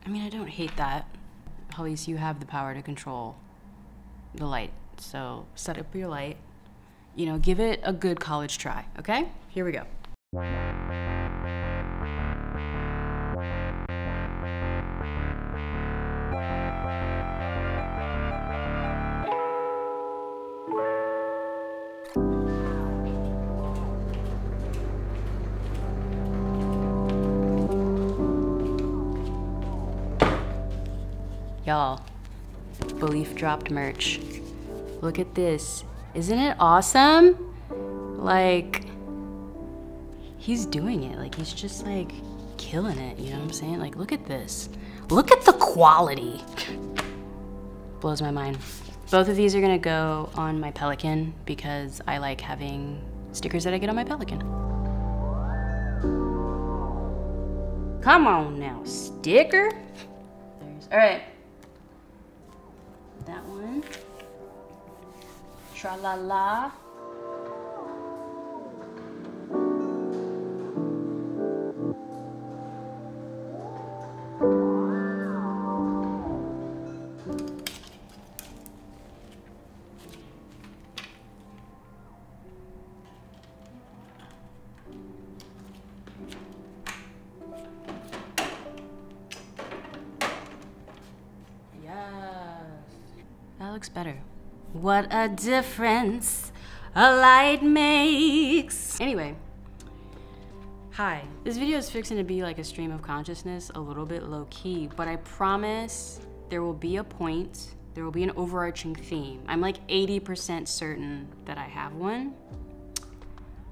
I mean, I don't hate that. Hallease, you have the power to control the light. So set up your light, you know, give it a good college try, okay? Here we go. Y'all, Belief dropped merch. Look at this. Isn't it awesome? Like, he's doing it. Like, he's just like killing it, you know what I'm saying? Like, look at this. Look at the quality. Blows my mind. Both of these are gonna go on my Pelican because I like having stickers that I get on my Pelican. Come on now, sticker. All right. That one. Tra-la-la. That looks better. What a difference a light makes. Anyway, hi. This video is fixing to be like a stream of consciousness, a little bit low key, but I promise there will be a point, there will be an overarching theme. I'm like 80% certain that I have one.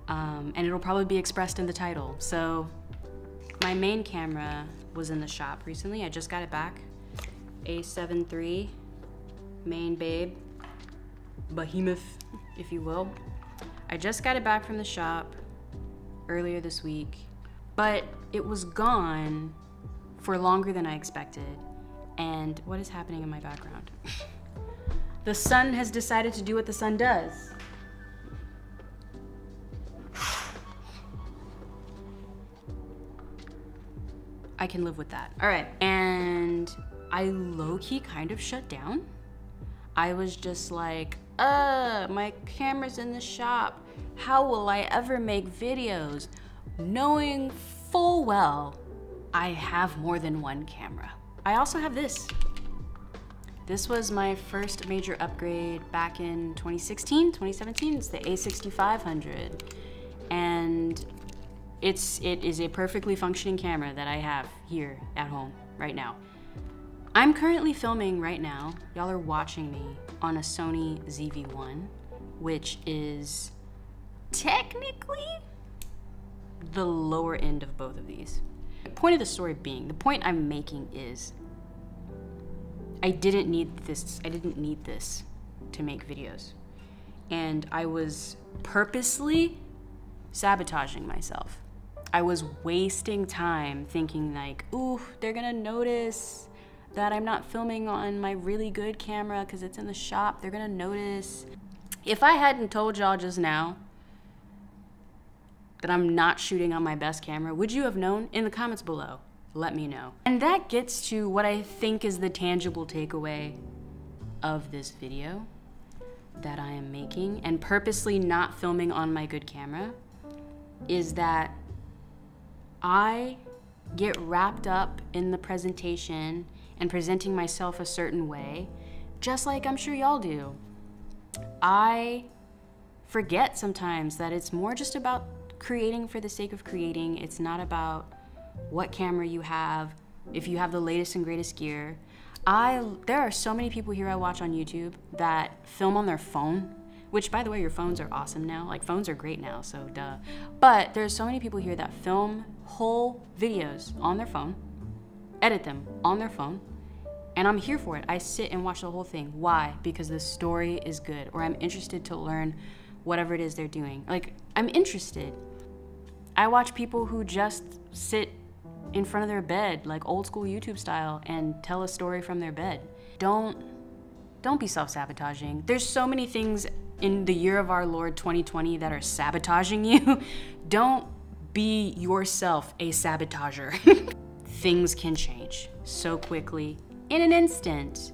And it'll probably be expressed in the title. So my main camera was in the shop recently. I just got it back. A7 III. Main babe, behemoth, if you will. I just got it back from the shop earlier this week, but it was gone for longer than I expected. And what is happening in my background? The sun has decided to do what the sun does. I can live with that. All right, and I low-key kind of shut down. I was just like, my camera's in the shop. How will I ever make videos? Knowing full well I have more than one camera. I also have this. This was my first major upgrade back in 2016, 2017. It's the A6500. And it is a perfectly functioning camera that I have here at home right now. I'm currently filming right now, y'all are watching me on a Sony ZV-1, which is technically the lower end of both of these. The point of the story being, the point I'm making is, I didn't need this to make videos. And I was purposely sabotaging myself. I was wasting time thinking like, ooh, they're gonna notice that I'm not filming on my really good camera because it's in the shop. They're gonna notice. If I hadn't told y'all just now that I'm not shooting on my best camera, would you have known? In the comments below, let me know. And that gets to what I think is the tangible takeaway of this video that I am making and purposely not filming on my good camera, is that I get wrapped up in the presentation and presenting myself a certain way, just like I'm sure y'all do. I forget sometimes that it's more just about creating for the sake of creating. It's not about what camera you have, if you have the latest and greatest gear. There are so many people here I watch on YouTube that film on their phone, which by the way, your phones are awesome now. Like, phones are great now, so duh. But there's so many people here that film whole videos on their phone, edit them on their phone, and I'm here for it. I sit and watch the whole thing. Why? Because the story is good, or I'm interested to learn whatever it is they're doing. Like, I'm interested. I watch people who just sit in front of their bed, like old school YouTube style, and tell a story from their bed. Don't be self-sabotaging. There's so many things in the year of our Lord 2020 that are sabotaging you. Don't be yourself a sabotager. Things can change. so quickly, in an instant.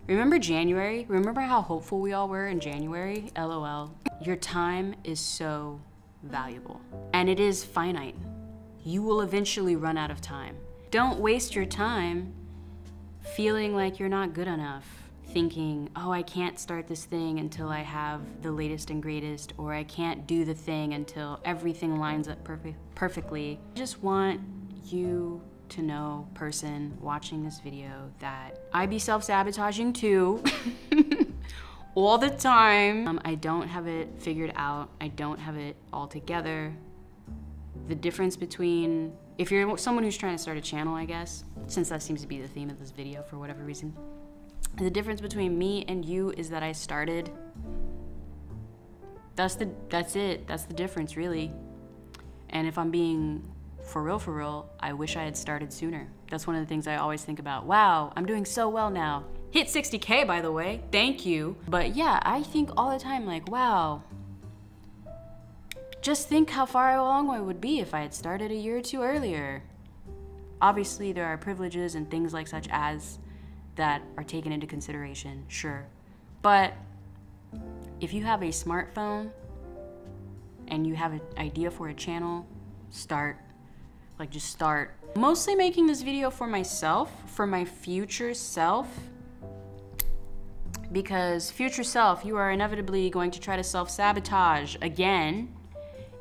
Remember January? Remember how hopeful we all were in January? LOL. Your time is so valuable, and it is finite. You will eventually run out of time. Don't waste your time feeling like you're not good enough, thinking, oh, I can't start this thing until I have the latest and greatest, or I can't do the thing until everything lines up perfectly. I just want you to know, person watching this video, that I be self-sabotaging too. All the time. I don't have it figured out. I don't have it all together. The difference between, if you're someone who's trying to start a channel, I guess, since that seems to be the theme of this video for whatever reason, the difference between me and you is that I started. That's it. That's the difference, really. And if I'm being for real, I wish I had started sooner. That's one of the things I always think about. Wow, I'm doing so well now. Hit 60K, by the way. Thank you. But yeah, I think all the time, like, wow, just think how far along I would be if I had started a year or two earlier. Obviously, there are privileges and things like such as that are taken into consideration, sure. But if you have a smartphone and you have an idea for a channel, start. Like, just start. Mostly making this video for myself, for my future self, because future self, you are inevitably going to try to self-sabotage again,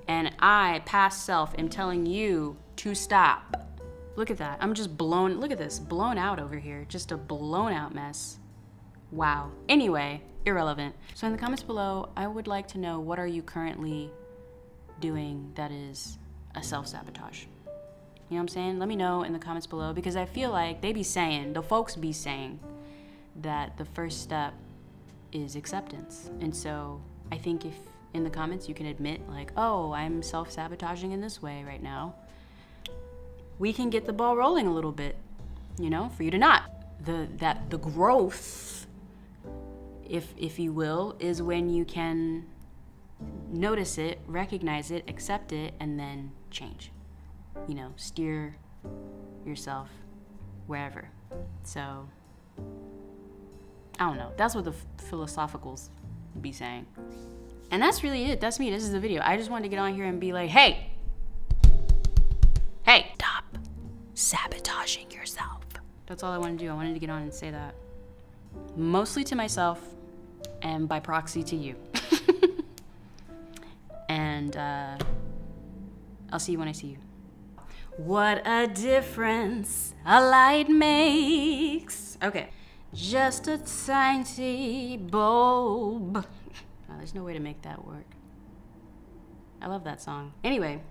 and I, past self, am telling you to stop. Look at that. I'm just blown. Look at this. Blown out over here. Just a blown out mess. Wow. Anyway, irrelevant. So in the comments below, I would like to know, what are you currently doing that is a self-sabotage? You know what I'm saying? Let me know in the comments below, because I feel like they be saying, the folks be saying, that the first step is acceptance. And so I think if in the comments you can admit, like, oh, I'm self-sabotaging in this way right now, we can get the ball rolling a little bit, you know, for you to not. The growth, if you will, is when you can notice it, recognize it, accept it, and then change. You know, steer yourself wherever. So, I don't know. That's what the philosophicals be saying. And that's really it. That's me. This is the video. I just wanted to get on here and be like, hey, stop sabotaging yourself. That's all I wanted to do. I wanted to get on and say that. Mostly to myself and by proxy to you. And I'll see you when I see you. What a difference a light makes. Okay. Just a tiny bulb. Oh, there's no way to make that work. I love that song. Anyway.